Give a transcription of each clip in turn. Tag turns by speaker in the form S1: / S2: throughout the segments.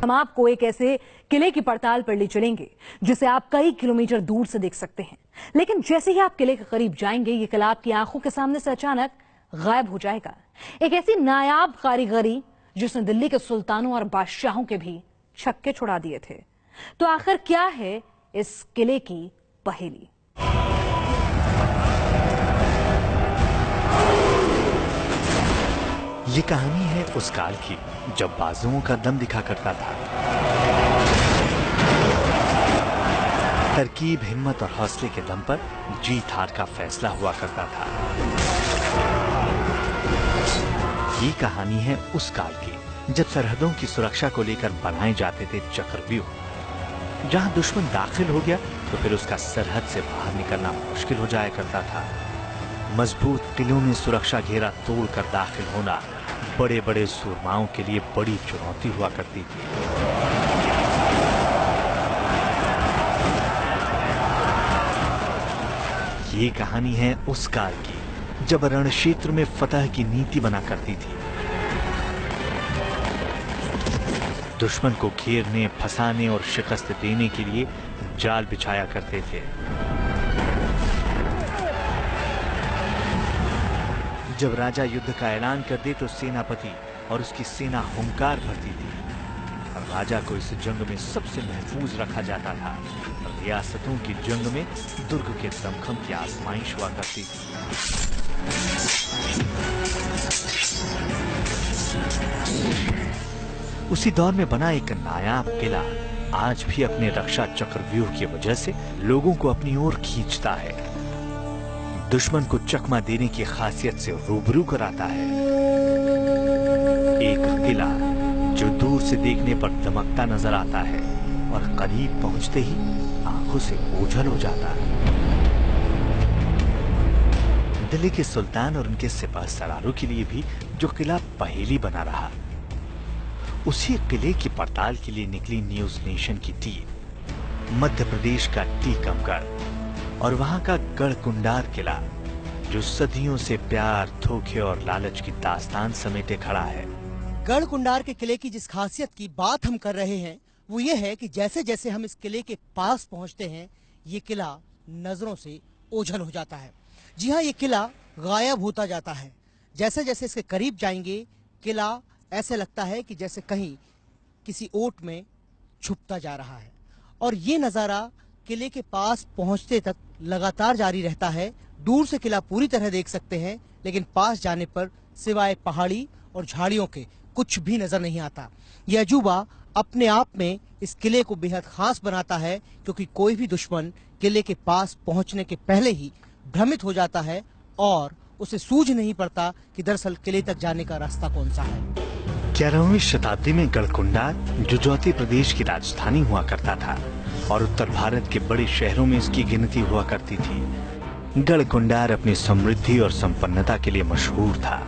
S1: हम आपको एक ऐसे किले की पड़ताल पर ले चलेंगे जिसे आप कई किलोमीटर दूर से देख सकते हैं, लेकिन जैसे ही आप किले के करीब जाएंगे ये किला आपकी आंखों के सामने से अचानक गायब हो जाएगा। एक ऐसी नायाब कारीगरी जिसने दिल्ली के सुल्तानों और बादशाहों के भी छक्के छुड़ा दिए थे। तो आखिर क्या है इस किले की पहेली?
S2: ये कहानी है उस काल की जब बाजुओं का दम दिखा करता था। तरकीब, हिम्मत और हौसले के दम पर जीत हार का फैसला हुआ करता था। ये कहानी है उस काल की जब सरहदों की सुरक्षा को लेकर बनाए जाते थे चक्रव्यूह। जहां दुश्मन दाखिल हो गया तो फिर उसका सरहद से बाहर निकलना मुश्किल हो जाया करता था। मजबूत किलों में सुरक्षा घेरा तोड़कर दाखिल होना बड़े बड़े सूरमाओं के लिए बड़ी चुनौती हुआ करती थी। ये कहानी है उस काल की जब रण क्षेत्र में फतह की नीति बना करती थी। दुश्मन को घेरने, फंसाने और शिकस्त देने के लिए जाल बिछाया करते थे। जब राजा युद्ध का ऐलान कर दे तो सेनापति और उसकी सेना हुंकार भरती थी। राजा को इस जंग में सबसे महफूज रखा जाता था। रियासतों की जंग में दुर्ग के दमखम की आजमाइश हुआ करती थी। उसी दौर में बना एक नायाब किला आज भी अपने रक्षा चक्रव्यूह की वजह से लोगों को अपनी ओर खींचता है। दुश्मन को चकमा देने की खासियत से रूबरू कराता है। एक किला जो दूर से देखने पर दमकता नजर आता है और करीब पहुंचते ही आंखों से ओझल हो जाता है। दिल्ली के सुल्तान और उनके सिपाही सलारों के लिए भी जो किला पहेली बना रहा, उसी किले की पड़ताल के लिए निकली न्यूज नेशन की टीम मध्य प्रदेश का टीकमगढ़ और वहां का गढ़कुंडार किला जो सदियों से प्यार, धोखे और लालच की दास्तान समेटे खड़ा है।
S3: गढ़कुंडार के किले की जिस खासियत की बात हम कर रहे हैं वो ये है कि जैसे जैसे हम इस किले के पास पहुंचते हैं ये किला नजरों से ओझल हो जाता है। जी हाँ, ये किला गायब होता जाता है। जैसे जैसे इसके करीब जाएंगे किला ऐसे लगता है कि जैसे कहीं किसी ओट में छुपता जा रहा है। और ये नजारा किले के पास पहुंचते तक लगातार जारी रहता है। दूर से किला पूरी तरह देख सकते हैं, लेकिन पास जाने पर सिवाय पहाड़ी और झाड़ियों के कुछ भी नजर नहीं आता। यह अजूबा अपने आप में इस किले को बेहद खास बनाता है, क्योंकि कोई भी दुश्मन किले के पास पहुंचने के पहले ही भ्रमित हो जाता है और उसे सूझ नहीं पड़ता कि दरअसल किले तक जाने का रास्ता कौन सा है।
S2: 11वीं शताब्दी में गढ़कुंडार जुजौती प्रदेश की राजधानी हुआ करता था और उत्तर भारत के बड़े शहरों में इसकी गिनती हुआ करती थी। गढ़कुंडार अपनी समृद्धि और संपन्नता के लिए मशहूर था।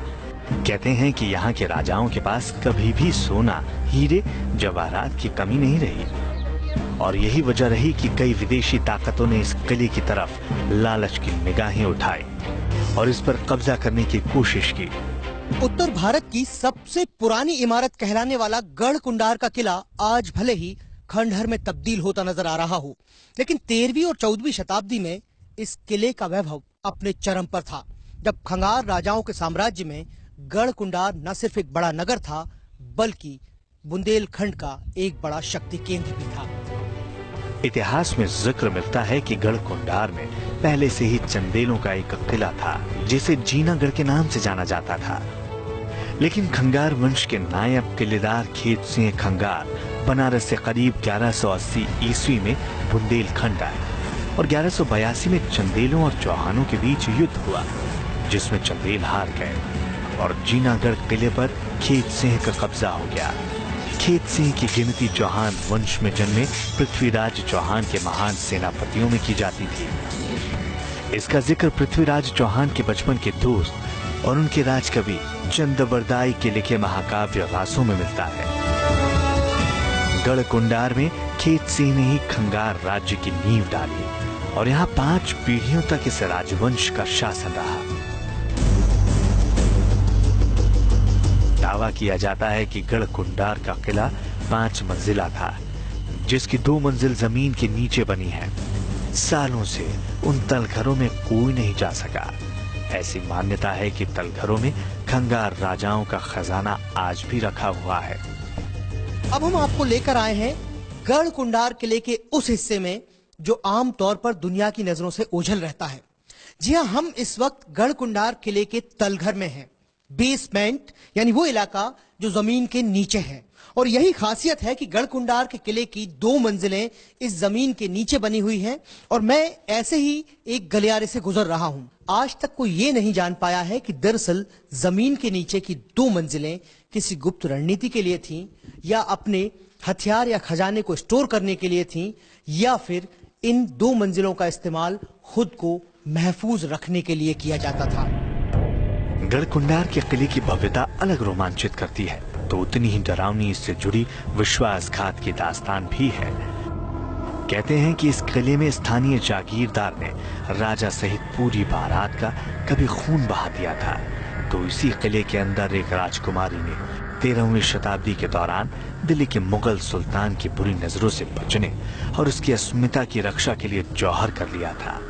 S2: कहते हैं कि यहाँ के राजाओं के पास कभी भी सोना, हीरे, जवाहरात की कमी नहीं रही और यही वजह रही कि कई विदेशी ताकतों ने इस किले की तरफ लालच की निगाहें उठाई और इस पर कब्जा करने की कोशिश की।
S3: उत्तर भारत की सबसे पुरानी इमारत कहलाने वाला गढ़कुंडार का किला आज भले ही खंडहर में तब्दील होता नजर आ रहा हो, लेकिन 13वीं और 14वीं शताब्दी में इस किले का वैभव अपने चरम पर था, जब खंगार राजाओं के साम्राज्य में गढ़कुंडार न सिर्फ एक बड़ा नगर था बल्कि बुंदेलखंड का एक बड़ा शक्ति केंद्र भी था।
S2: इतिहास में जिक्र मिलता है कि गढ़कुंडार में पहले से ही चंदेलों का एक किला था जिसे जीनागढ़ के नाम से जाना जाता था। लेकिन खंगार वंश के नायब किलेदार खेत सिंह खंगार बनारस से करीब 1180 ईस्वी में बुंदेलखंड आए और 1182 में चंदेलों और चौहानों के बीच युद्ध हुआ जिसमें चंदेल हार गए और जीनागढ़ किले पर खेत सिंह का कब्जा हो गया। खेत सिंह की गिनती चौहान वंश में जन्मे पृथ्वीराज चौहान के महान सेनापतियों में की जाती थी। इसका जिक्र पृथ्वीराज चौहान के बचपन के दोस्त और उनके राजकवि चंद्रबरदाई के लिखे महाकाव्य रासों में मिलता है। गढ़कुंडार में खेत सिंह ने ही खंगार राज्य की नींव डाली और यहाँ 5 पीढ़ियों तक इस राजवंश का शासन रहा। दावा किया जाता है कि गढ़कुंडार का किला 5 मंजिला था, जिसकी 2 मंजिल जमीन के नीचे बनी है। सालों से उन तलघरों में कोई नहीं जा सका। ऐसी मान्यता है कि तलघरों में खंगार राजाओं का खजाना आज भी रखा हुआ है।
S3: अब हम आपको लेकर आए हैं गढ़ कुंडार किले के उस हिस्से में जो आमतौर पर दुनिया की नजरों से ओझल रहता है। जी हाँ, हम इस वक्त गढ़ कुंडार किले के तलघर में हैं। बेसमेंट यानी वो इलाका जो जमीन के नीचे है। और यही खासियत है कि गढ़ कुंडार के किले की 2 मंजिलें इस जमीन के नीचे बनी हुई हैं। और मैं ऐसे ही एक गलियारे से गुजर रहा हूं। आज तक कोई ये नहीं जान पाया है कि दरअसल जमीन के नीचे की 2 मंजिलें किसी गुप्त रणनीति के लिए थीं, या अपने हथियार या खजाने को स्टोर करने के लिए थीं, या फिर इन 2 मंजिलों का इस्तेमाल खुद को महफूज रखने के लिए किया जाता था।
S2: गढ़ कुंडार के किले की भव्यता अलग रोमांचित करती है, तो उतनी ही डरावनी इससे जुड़ी विश्वासघात की दास्तान भी है। कहते हैं कि इस किले में स्थानीय जागीरदार ने राजा सहित पूरी बारात का कभी खून बहा दिया था। तो इसी किले के अंदर एक राजकुमारी ने 13वीं शताब्दी के दौरान दिल्ली के मुगल सुल्तान की बुरी नजरों से बचने और उसकी अस्मिता की रक्षा के लिए जौहर कर लिया था।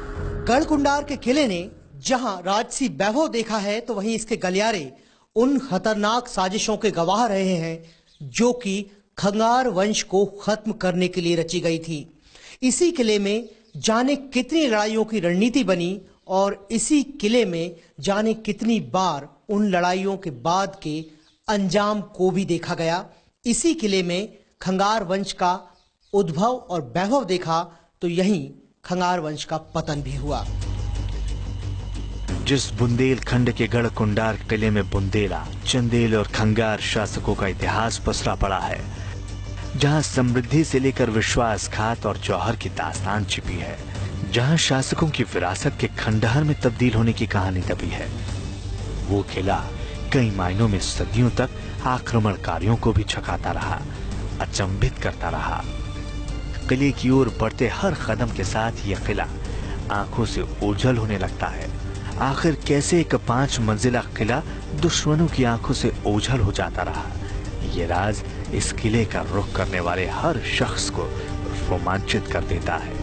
S3: गढ़ कुंडार के किले ने जहां राजसी वैभव देखा है, तो वहीं इसके गलियारे उन खतरनाक साजिशों के गवाह रहे हैं जो कि खंगार वंश को खत्म करने के लिए रची गई थी। इसी किले में जाने कितनी लड़ाइयों की रणनीति बनी और इसी किले में जाने कितनी बार उन लड़ाइयों के बाद के अंजाम को भी देखा गया। इसी किले में खंगार वंश का उद्भव और वैभव देखा, तो यहीं खंगार वंश का पतन भी हुआ।
S2: जिस बुंदेलखंड के गढ़ कुंडार किले में बुंदेला, चंदेल और खंगार शासकों का इतिहास पसरा पड़ा है, जहां समृद्धि से लेकर विश्वासघात और जौहर की दास्तान छिपी है, जहां शासकों की विरासत के खंडहर में तब्दील होने की कहानी दबी है, वो किला कई मायनों में सदियों तक आक्रमणकारियों को भी छकाता रहा, अचंभित करता रहा। किले की ओर बढ़ते हर कदम के साथ यह किला आंखों से ओझल होने लगता है। आखिर कैसे एक 5 मंजिला किला दुश्मनों की आंखों से ओझल हो जाता रहा, ये राज इस किले का रुख करने वाले हर शख्स को रोमांचित कर देता है।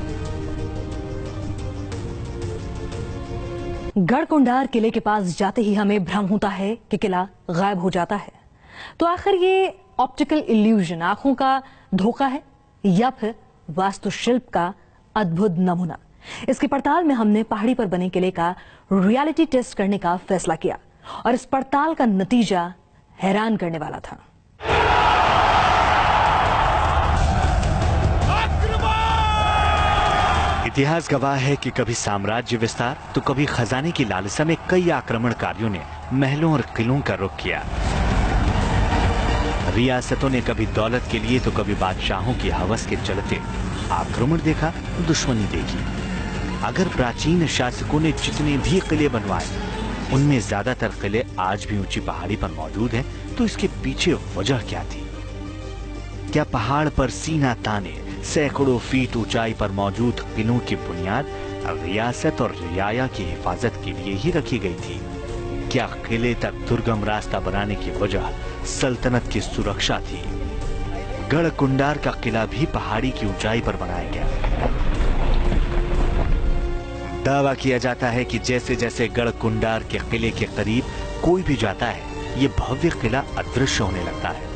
S1: गढ़ कुंडार किले के पास जाते ही हमें भ्रम होता है कि किला गायब हो जाता है। तो आखिर ये ऑप्टिकल इल्यूजन, आंखों का धोखा है, या फिर वास्तुशिल्प का अद्भुत नमूना? इसकी पड़ताल में हमने पहाड़ी पर बने किले का रियलिटी टेस्ट करने का फैसला किया और इस पड़ताल का नतीजा हैरान करने वाला था।
S2: इतिहास गवाह है कि कभी साम्राज्य विस्तार तो कभी खजाने की लालसा में कई आक्रमणकारियों ने महलों और किलों का रुख किया। रियासतों ने कभी दौलत के लिए तो कभी बादशाहों की हवस के चलते आक्रमण देखा, दुश्मनी देखी। अगर प्राचीन शासकों ने जितने भी किले बनवाए, उनमें ज्यादातर किले आज भी ऊंची पहाड़ी पर मौजूद हैं, तो इसके पीछे वजह क्या थी? क्या पहाड़ पर सीना ताने सैकड़ों फीट ऊंचाई पर मौजूद किलों की बुनियाद रियासत और रियाया की हिफाजत के लिए ही रखी गई थी? क्या किले तक दुर्गम रास्ता बनाने की वजह सल्तनत की सुरक्षा थी? गढ़ कुंडार का किला भी पहाड़ी की ऊंचाई पर बनाया गया। दावा किया जाता है कि जैसे जैसे गढ़ कुंडार के किले के करीब कोई भी जाता है, ये भव्य किला अदृश्य होने लगता है।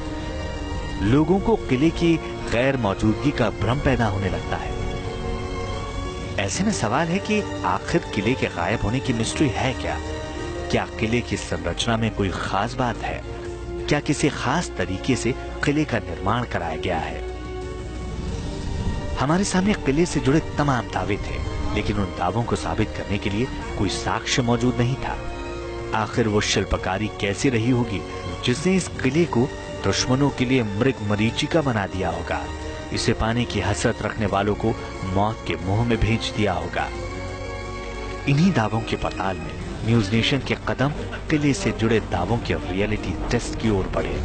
S2: लोगों को किले की गैर मौजूदगी का भ्रम पैदा होने लगता है। ऐसे में सवाल है कि आखिर किले के गायब होने की मिस्ट्री है क्या? क्या किले की संरचना में कोई खास बात है? क्या किसी खास तरीके से किले का निर्माण कराया गया है? हमारे सामने किले से जुड़े तमाम दावे थे, लेकिन उन दावों को साबित करने के लिए कोई साक्ष्य मौजूद नहीं था। आखिर वो शिल्पकारी कैसी रही होगी जिसने इस किले को दुश्मनों के लिए मृग मरीचिका बना दिया होगा, इसे पाने की हसरत रखने वालों को मौत के मुंह में भेज दिया होगा। इन्हीं दावों की पड़ताल में न्यूज नेशन के कदम किले से जुड़े दावों के रियलिटी टेस्ट की ओर बढ़े।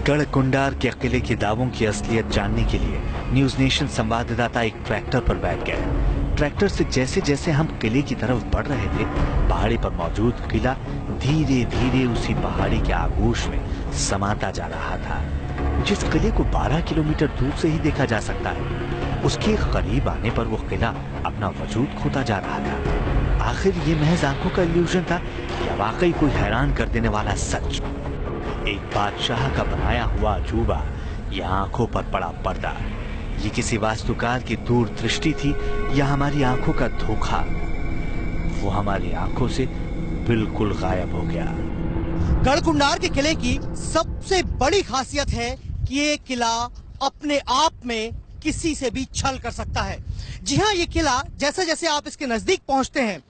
S2: गढ़ कुंडार के किले के दावों की असलियत जानने के लिए न्यूज नेशन संवाददाता एक ट्रैक्टर पर बैठ गए। ट्रैक्टर से जैसे जैसे हम किले की तरफ बढ़ रहे थे, पहाड़ी पर मौजूद किला धीरे धीरे उसी पहाड़ी के आगोश में समाता जा रहा था। जिस किले को 12 किलोमीटर दूर से ही देखा जा सकता है, उसके करीब आने पर वो किला अपना वजूद खोता जा रहा था। आखिर ये महज आंखों का इल्यूजन था या वाकई कोई हैरान कर देने वाला सच? एक बादशाह का बनाया हुआ अजूबा या आंखों पर पड़ा पर्दा? ये किसी वास्तुकार की दूरदृष्टि थी या हमारी आंखों का धोखा? वो हमारी आंखों से बिल्कुल गायब हो गया।
S3: गढ़कुंडार के किले की सबसे बड़ी खासियत है कि ये किला अपने आप में किसी से भी छल कर सकता है। जी हाँ, ये किला जैसे जैसे आप इसके नजदीक पहुंचते हैं,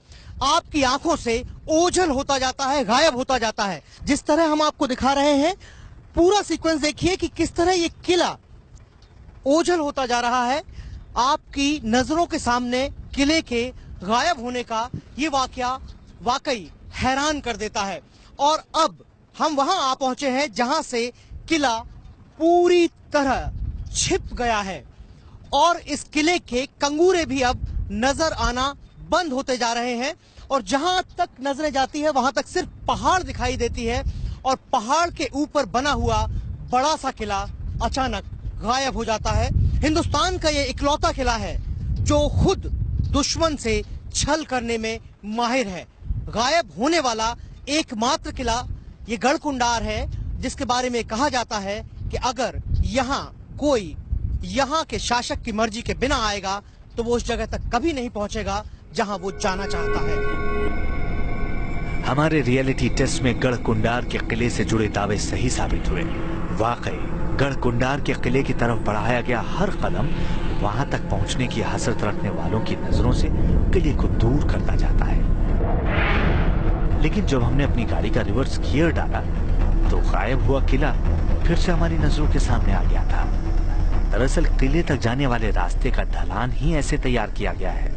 S3: आपकी आंखों से ओझल होता जाता है, गायब होता जाता है। जिस तरह हम आपको दिखा रहे हैं, पूरा सीक्वेंस देखिए कि किस तरह ये किला ओझल होता जा रहा है। आपकी नजरों के सामने किले के गायब होने का ये वाकया वाकई हैरान कर देता है। और अब हम वहां आ पहुंचे हैं जहां से किला पूरी तरह छिप गया है और इस किले के कंगूरे भी अब नजर आना बंद होते जा रहे हैं। और जहां तक नजरें जाती है वहां तक सिर्फ पहाड़ दिखाई देती है और पहाड़ के ऊपर बना हुआ बड़ा सा किला अचानक गायब हो जाता है। हिंदुस्तान का ये इकलौता किला है जो खुद दुश्मन से छल करने में माहिर है। गायब होने वाला एकमात्र किला ये गढ़कुंडार है, जिसके बारे में कहा जाता है कि अगर यहाँ कोई यहाँ के शासक की मर्जी के बिना आएगा तो वो उस जगह तक कभी नहीं पहुंचेगा जहां वो जाना चाहता है।
S2: हमारे रियलिटी टेस्ट में गढ़कुंडार के किले से जुड़े दावे सही साबित हुए। वाकई गढ़कुंडार के किले की तरफ बढ़ाया गया हर कदम वहां तक पहुंचने की हसरत रखने वालों की नजरों से किले को दूर करता जाता है। लेकिन जब हमने अपनी गाड़ी का रिवर्स गियर डाला तो गायब हुआ किला फिर से हमारी नजरों के सामने आ गया था। दरअसल किले तक जाने वाले रास्ते का ढलान ही ऐसे तैयार किया गया है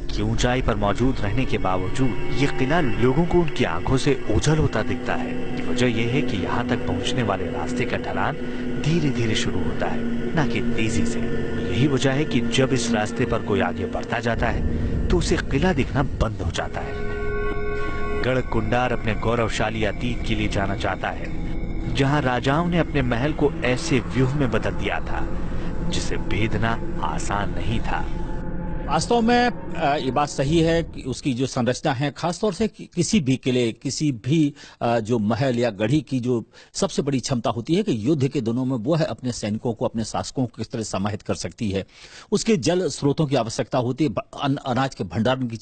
S2: कि ऊंचाई पर मौजूद रहने के बावजूद ये किला लोगों को उनकी आंखों से ओझल होता दिखता है। वजह यह है कि यहाँ तक पहुंचने वाले रास्ते का ढलान धीरे धीरे शुरू होता है, न कि तेजी से। यही वजह है कि जब इस रास्ते पर कोई आगे बढ़ता जाता है तो उसे किला दिखना बंद हो जाता है। गढ़कुंडार अपने गौरवशाली अतीत के लिए जाना जाता है, जहां राजाओं ने अपने महल को ऐसे व्यूह में बदल दिया था जिसे भेदना आसान नहीं था।
S4: वास्तव में ये बात सही है कि उसकी जो संरचना है, खासतौर से किसी भी किले, किसी भी जो महल या गढ़ी की जो सबसे बड़ी क्षमता होती है कि युद्ध के दिनों में वो है अपने सैनिकों को, अपने शासकों को किस तरह समाहित कर सकती है। उसके जल स्रोतों की आवश्यकता होती है, अनाज के भंडारण की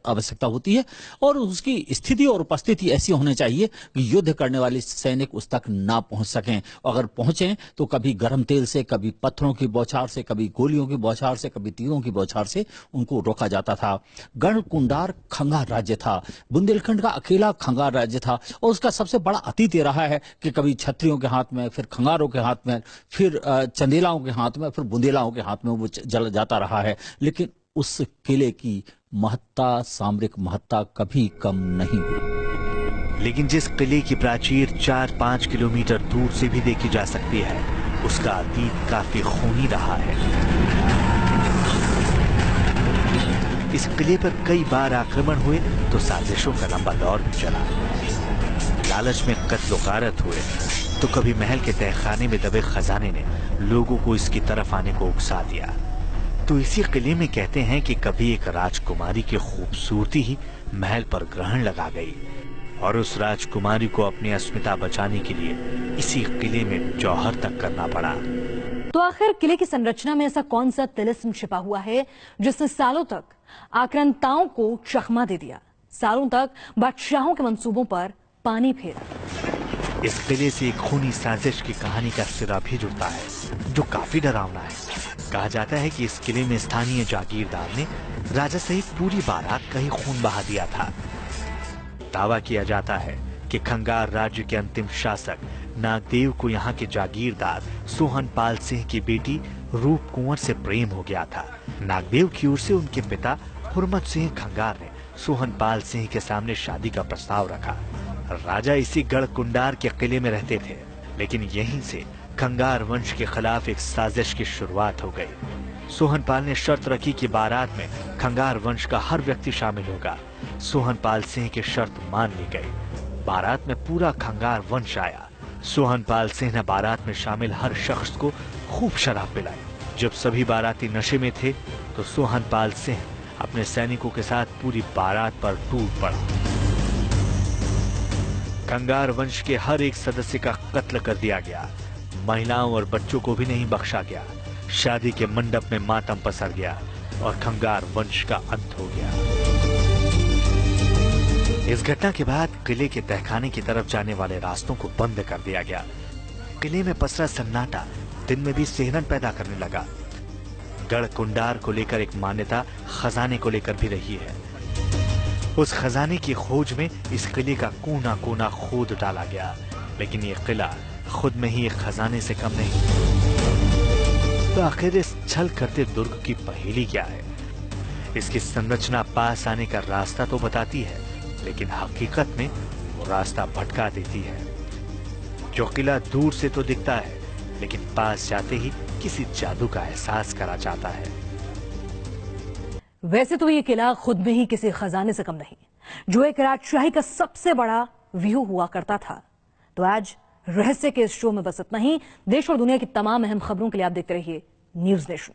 S4: आवश्यकता होती है और उसकी स्थिति और उपस्थिति ऐसी होनी चाहिए कि युद्ध करने वाले सैनिक उस तक ना पहुंच सकें। अगर पहुंचे तो कभी गर्म तेल से, कभी पत्थरों की बौछार से, कभी गोलियों की बौछार से, कभी तीरों की बौछार से उनको रोका जाता था। गढ़कुंडार खंगार राज्य था, बुंदेलखंड का अकेला खंगार राज्य था और उसका सबसे बड़ा अतीत ये रहा है कि कभी क्षत्रियों के हाथ में, फिर खंगारों के हाथ में, फिर चंदेलाओं के हाथ में, फिर बुंदेलाओं के हाथ में वो जल जाता रहा है। लेकिन उस किले की महत्ता, सामरिक महत्ता कभी कम नहीं हुई।
S2: लेकिन जिस किले की प्राचीर 4-5 किलोमीटर दूर से भी देखी जा सकती है, उसका अतीत काफी खूनी रहा है। इस किले पर कई बार आक्रमण हुए तो साजिशों का लंबा दौर भी चला। लालच में कत्ल गारत हुए तो कभी महल के तहखाने में दबे खजाने ने लोगों को इसकी तरफ आने को उकसा दिया। तो इसी किले में कहते हैं कि कभी एक राजकुमारी की खूबसूरती ही महल पर ग्रहण लगा गई और उस राजकुमारी को अपनी अस्मिता बचाने के लिए इसी किले में जौहर तक करना पड़ा।
S1: तो आखिर किले की संरचना में ऐसा कौन सा तिलिस्म छिपा हुआ है जिसने सालों तक आक्रांताओं को चकमा दे दिया, सालों तक बादशाहों के मंसूबों पर पानी फेरा?
S2: इस किले से एक खूनी साजिश की कहानी का सिरा भी जुड़ता है जो काफी डरावना है। कहा जाता है कि इस किले में स्थानीय जागीरदार ने राजा सहित पूरी बारात का ही खून बहा दिया था। दावा किया जाता है कि खंगार राज्य के अंतिम शासक नागदेव को यहाँ के जागीरदार सोहनपाल सिंह की बेटी रूप कुंवर से प्रेम हो गया था। नागदेव की ओर से उनके पिता हुरमत सिंह खंगार ने सोहनपाल सिंह के सामने शादी का प्रस्ताव रखा। राजा इसी गढ़कुंडार के किले में रहते थे, लेकिन यहीं से खंगार वंश के खिलाफ एक साजिश की शुरुआत हो गई। सोहनपाल ने शर्त रखी कि बारात में खंगार वंश का हर व्यक्ति शामिल होगा। सोहनपाल सिंह की शर्त मान ली गई। बारात में पूरा खंगार वंश आया। सोहनपाल सिंह ने बारात में शामिल हर शख्स को खूब शराब पिलाई। जब सभी बाराती नशे में थे तो सोहनपाल सिंह अपने सैनिकों के साथ पूरी बारात पर टूट पड़ा। खंगार वंश के हर एक सदस्य का कत्ल कर दिया गया। महिलाओं और बच्चों को भी नहीं बख्शा गया। शादी के मंडप में मातम पसर गया और खंगार वंश का अंत हो गया। इस घटना के बाद किले के तहखाने की तरफ जाने वाले रास्तों को बंद कर दिया गया। किले में पसरा सन्नाटा दिन में भी सिहरन पैदा करने लगा। गढ़ कुंडार को लेकर एक मान्यता खजाने को लेकर भी रही है। उस खजाने की खोज में इस किले का कोना कोना खोद डाला गया, लेकिन ये किला खुद में ही एक खजाने से कम नहीं। तो आखिर इस छल करते दुर्ग की पहेली क्या है? इसकी संरचना पास आने का रास्ता तो बताती है, लेकिन हकीकत में वो रास्ता भटका देती है। जो किला दूर से तो दिखता है, लेकिन पास जाते ही किसी जादू का एहसास करा जाता है।
S1: वैसे तो ये किला खुद में ही किसी खजाने से कम नहीं, जो एक राजशाही का सबसे बड़ा व्यू हुआ करता था। तो आज रहस्य के इस शो में बस इतना ही। देश और दुनिया की तमाम अहम खबरों के लिए आप देखते रहिए न्यूज़ नेशन।